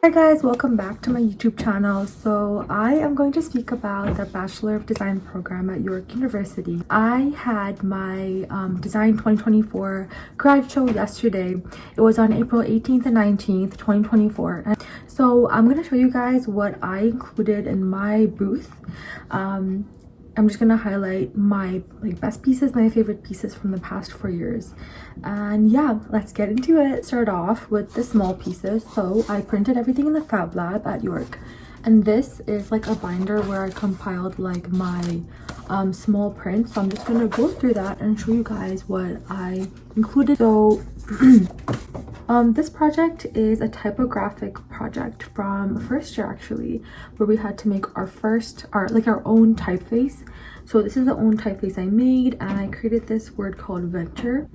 Hi guys, welcome back to my YouTube channel. So I am going to speak about the Bachelor of Design program at York University. I had my Design 2024 grad show yesterday. It was on April 18th and 19th, 2024. And so I'm going to show you guys what I included in my booth. I'm just gonna highlight my best pieces, my favorite pieces from the past 4 years. And yeah, let's get into it. Start off with the small pieces. So I printed everything in the Fab Lab at York. And this is like a binder where I compiled like my small prints. So I'm just gonna go through that and show you guys what I included. So this project is a typographic project from first year actually, where we had to make our own typeface. So this is the own typeface I made, and I created this word called venture.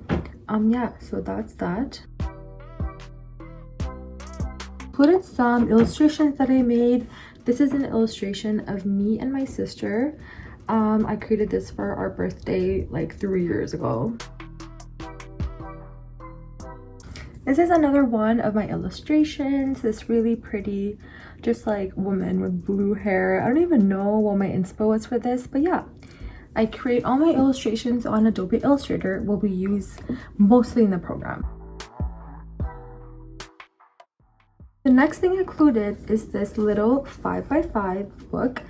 Yeah, so that's that. Included some illustrations that I made. This is an illustration of me and my sister. I created this for our birthday like 3 years ago. This is another one of my illustrations. This really pretty, just like woman with blue hair. I don't even know what my inspo was for this, but yeah. I create all my illustrations on Adobe Illustrator, what we use mostly in the program. The next thing included is this little 5x5 book.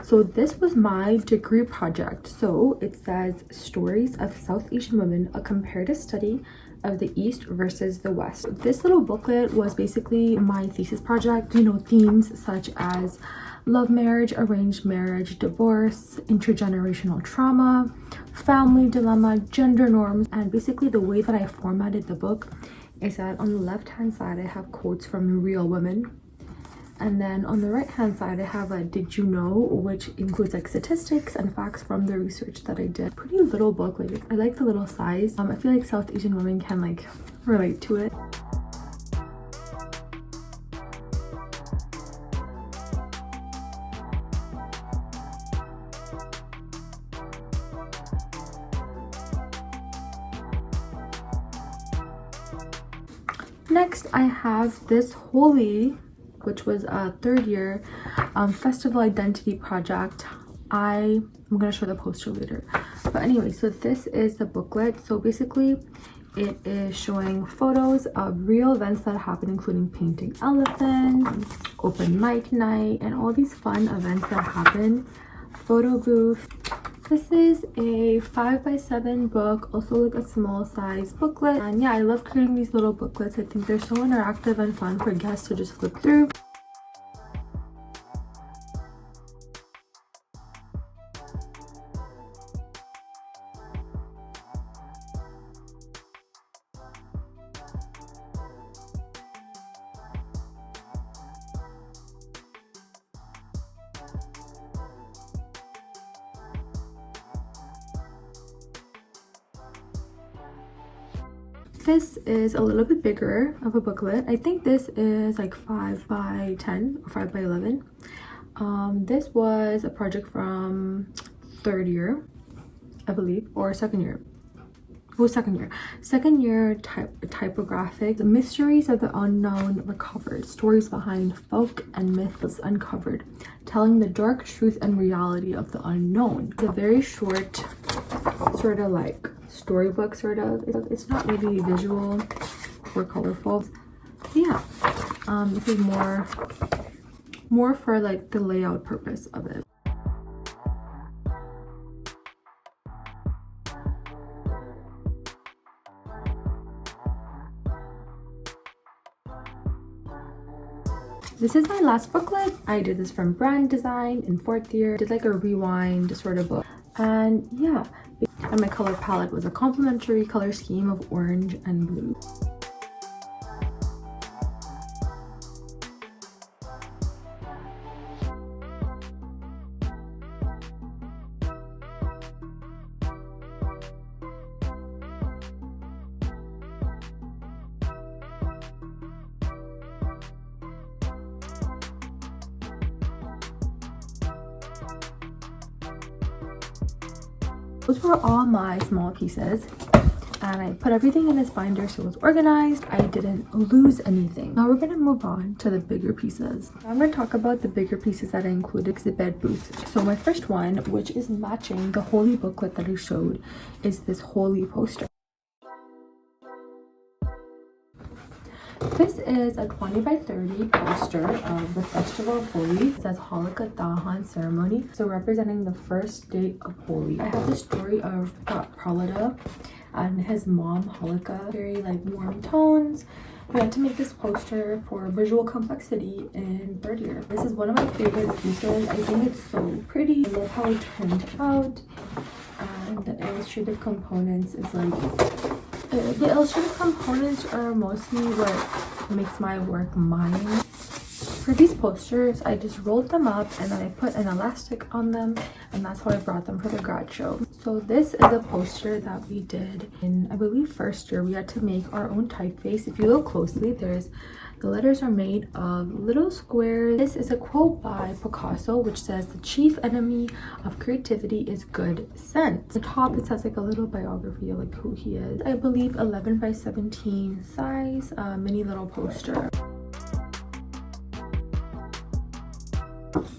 So this was my degree project. So it says Stories of South Asian Women, a comparative study of the East versus the West. This little booklet was basically my thesis project, themes such as love marriage, arranged marriage, divorce, intergenerational trauma, family dilemma, gender norms. And basically the way that I formatted the book is that on the left hand side I have quotes from real women, and then on the right hand side I have a did you know, which includes like statistics and facts from the research that I did. Pretty little book. Like I like the little size. I feel like South Asian women can like relate to it. Next I have this Holy, which was a third year festival identity project. I'm gonna show the poster later, but anyway, so this is the booklet. So basically it is showing photos of real events that happen, including painting elephants, open mic night, and all these fun events that happen, photo booth. This is a 5x7 book, also like a small size booklet. And yeah, I love creating these little booklets. I think they're so interactive and fun for guests to just flip through. This is a little bit bigger of a booklet. I think this is like 5x10 or 5x11. This was a project from third year, I believe, or second year. Oh, second year typographic. The mysteries of the unknown recovered, stories behind folk and myths uncovered, telling the dark truth and reality of the unknown. It's a very short sort of like storybook sort of. It's not really visual or colorful, but yeah, this is more for like the layout purpose of it. This is my last booklet. I did this from brand design in fourth year. Did like a rewind sort of book, and yeah, and my color palette was a complementary color scheme of orange and blue. Those were all my small pieces. and I put everything in this binder so it was organized. I didn't lose anything. Now we're gonna move on to the bigger pieces. I'm gonna talk about the bigger pieces that I included, exhibit booths. So my first one, which is matching the holy booklet that I showed, is this holy poster. This is a 20 by 30 poster of the Festival of Holi. It says Halakha Dahan ceremony, so representing the first day of Holi. I have the story of Prahlada and his mom Halakha, very like warm tones. We had to make this poster for visual complexity in third year. This is one of my favorite pieces. I think it's so pretty. I love how it turned out, and the illustrative components is like the illustrative components are mostly what makes my work mine. For these posters, I just rolled them up and then I put an elastic on them, and that's how I brought them for the grad show. So this is a poster that we did in, I believe, first year. We had to make our own typeface. If you look closely, the letters are made of little squares. This is a quote by Picasso, which says, "The chief enemy of creativity is good sense." At the top, it says like a little biography of like who he is. I believe 11 by 17 size, mini little poster.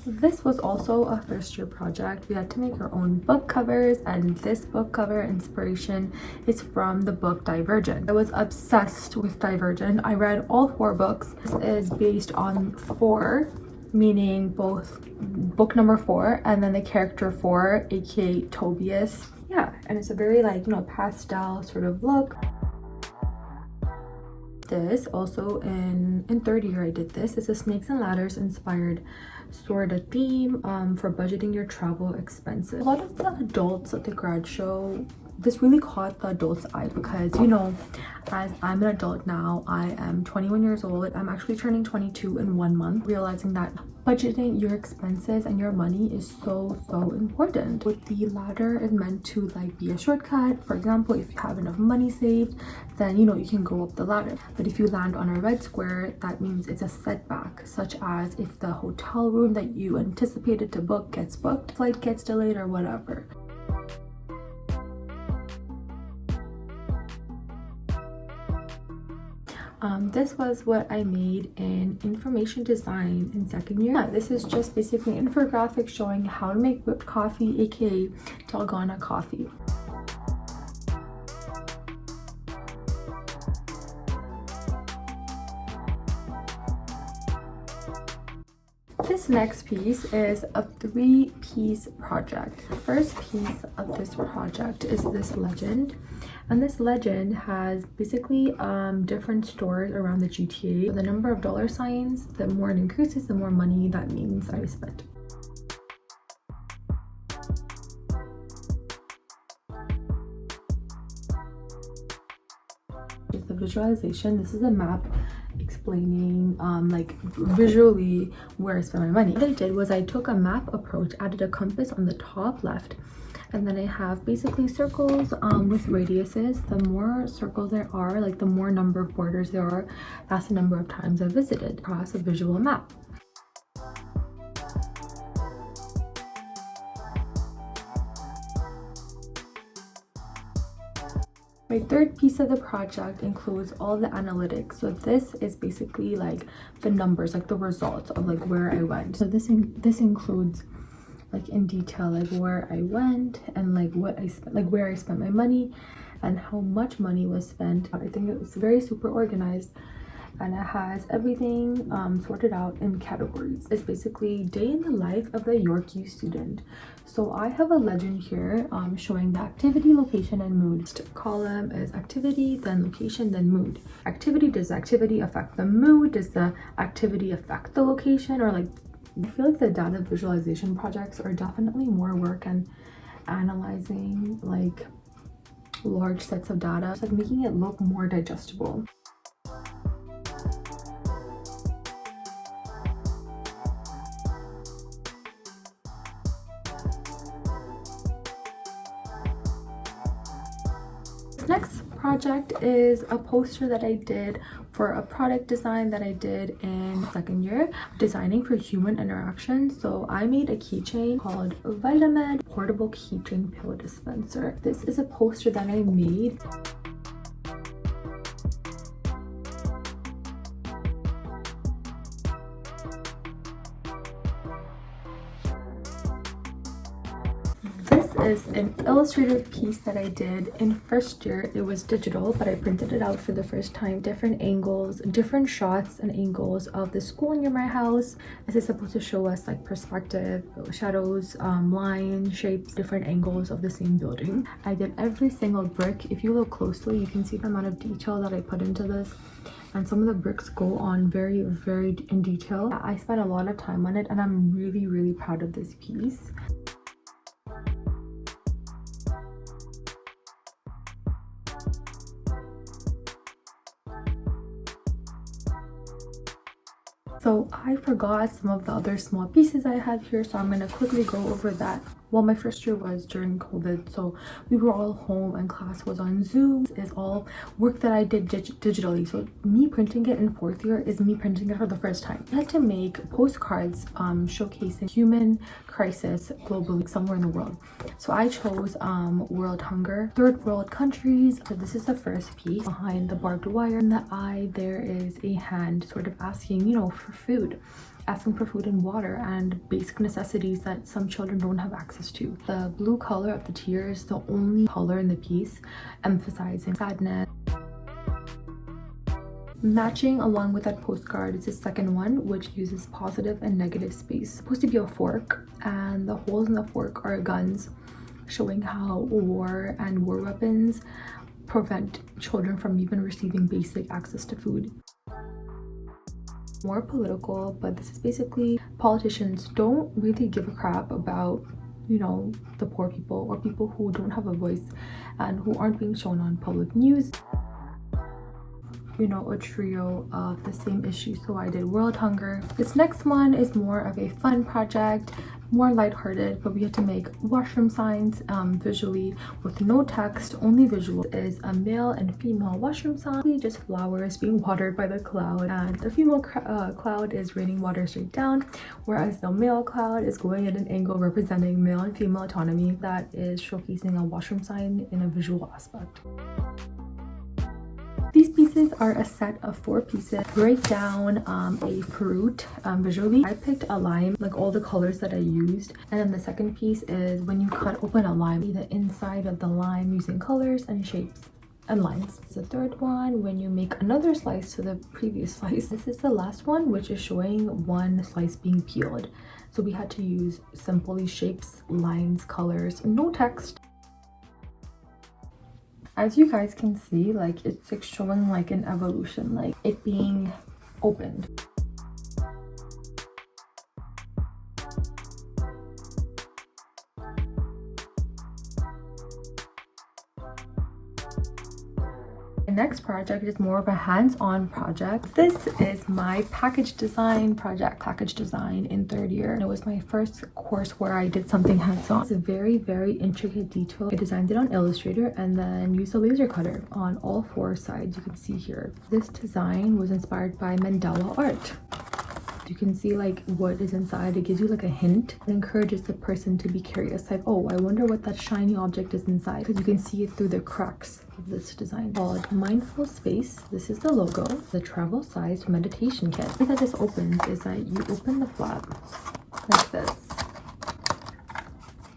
This was also a first year project. We had to make our own book covers, and this book cover inspiration is from the book Divergent. I was obsessed with Divergent. I read all 4 books. This is based on 4, meaning both book number 4 and then the character 4, aka Tobias. Yeah, and it's a very like, you know, pastel sort of look. This also in third year I did this. It's a snakes and ladders inspired sort of theme for budgeting your travel expenses. A lot of the adults at the grad show, this really caught the adults' eye because, you know, as I'm an adult now, I am 21 years old. I'm actually turning 22 in 1 month, realizing that budgeting your expenses and your money is so important. With the ladder is meant to like be a shortcut. For example, if you have enough money saved, then you know you can go up the ladder. But if you land on a red square, that means it's a setback, such as if the hotel room that you anticipated to book gets booked, flight gets delayed, or whatever. This was what I made in information design in second year. This is just basically an infographic showing how to make whipped coffee, aka Dalgona coffee. This next piece is a 3-piece project. The first piece of this project is this legend, and this legend has basically different stores around the GTA. The number of dollar signs, the more it increases, the more money that means I spent. The visualization, this is a map explaining like visually where I spent my money. What I did was I took a map approach, added a compass on the top left, and then I have basically circles with radiuses. The more circles there are, like the more number of borders there are, that's the number of times I visited across a visual map. My third piece of the project includes all the analytics. So this is basically like the numbers, like the results of like where I went. So this includes like in detail like where I went and like what I spent, like where I spent my money and how much money was spent. I think it was very super organized, and it has everything sorted out in categories. It's basically day in the life of the York U student. So I have a legend here showing the activity, location, and mood. First column is activity, then location, then mood. Activity, does the activity affect the mood? Does the activity affect the location? Or like, I feel like the data visualization projects are definitely more work and analyzing like large sets of data. It's like making it look more digestible. Next project is a poster that I did for a product design that I did in second year, designing for human interaction. So I made a keychain called Vitamed Portable Keychain Pill Dispenser. This is a poster that I made. is an illustrative piece that I did in first year. It was digital, but I printed it out for the first time. Different angles, different shots and angles of the school near my house. This is supposed to show us like perspective, shadows, lines, shapes, different angles of the same building. I did every single brick. If you look closely, you can see the amount of detail that I put into this. And some of the bricks go on very in detail. I spent a lot of time on it and I'm really proud of this piece. So I forgot some of the other small pieces I have here, so I'm going to quickly go over that. Well, my first year was during COVID, so we were all home and class was on Zoom. This is all work that I did digitally. So me printing it in fourth year is me printing it for the first time. I had to make postcards showcasing human crisis globally somewhere in the world. So I chose world hunger, third world countries. So this is the first piece. Behind the barbed wire in the eye, there is a hand sort of asking, for food. Asking for food and water and basic necessities that some children don't have access to. The blue color of the tears, the only color in the piece, emphasizing sadness. Matching along with that postcard is the second one, which uses positive and negative space. It's supposed to be a fork, and the holes in the fork are guns, showing how war and war weapons prevent children from even receiving basic access to food. More political, but this is basically politicians don't really give a crap about the poor people or people who don't have a voice and who aren't being shown on public news. A trio of the same issue. So I did world hunger. This next one is more of a fun project, more lighthearted, but we had to make washroom signs visually with no text, only visual. It is a male and female washroom sign, just flowers being watered by the cloud, and the female cloud is raining water straight down, whereas the male cloud is going at an angle representing male and female autonomy. That is showcasing a washroom sign in a visual aspect. These pieces are a set of 4 pieces. Break down a fruit visually. I picked a lime, like all the colors that I used. And then the second piece is when you cut open a lime, the inside of the lime using colors and shapes and lines. The third one, when you make another slice to the previous slice. This is the last one, which is showing one slice being peeled. So we had to use simply shapes, lines, colors, no text. As you guys can see, like it's like showing like an evolution, like it being opened. The next project is more of a hands-on project. This is my package design project, package design in third year. And it was my first course where I did something hands-on. It's a very intricate detail. I designed it on Illustrator and then used a laser cutter on all 4 sides. You can see here. This design was inspired by Mandela art. You can see like what is inside. It gives you like a hint. It encourages the person to be curious, like, oh, I wonder what that shiny object is inside, because you can see it through the cracks of this design. Called Mindful Space. This is the logo. The travel sized meditation kit. The way that this opens is that you open the flap like this,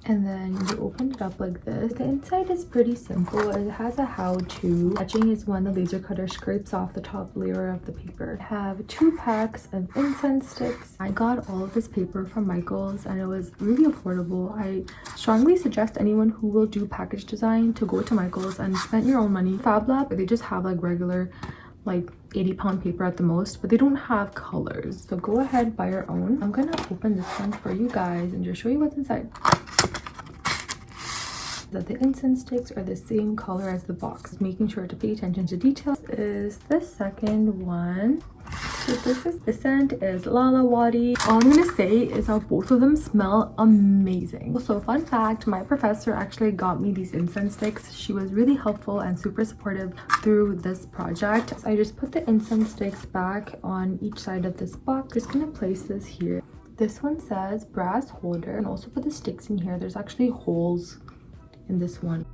and then you open it up like this. The inside is pretty simple. It has a how-to. Etching is when the laser cutter scrapes off the top layer of the paper. I have 2 packs of incense sticks. I got all of this paper from Michael's and it was really affordable. I strongly suggest anyone who will do package design to go to Michael's and spend your own money. Fab Lab, they just have like regular like 80-pound paper at the most, but they don't have colors. So go ahead, buy your own. I'm gonna open this one for you guys and just show you what's inside. That the incense sticks are the same color as the box. Making sure to pay attention to details. Is the second one. So the scent is Lala Wadi. All I'm gonna say is how both of them smell amazing. So fun fact, my professor actually got me these incense sticks. She was really helpful and super supportive through this project. I just put the incense sticks back on each side of this box. Just gonna place this here. This one says brass holder, and also put the sticks in here. There's actually holes in this one.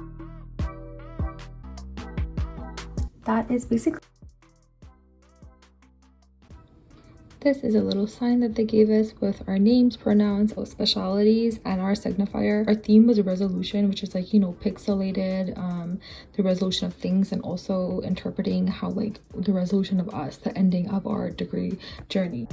That is basically This is a little sign that they gave us with our names, pronouns, specialities, and our signifier. Our theme was a resolution, which is like, you know, pixelated, the resolution of things, and also interpreting how like the resolution of us, the ending of our degree journey.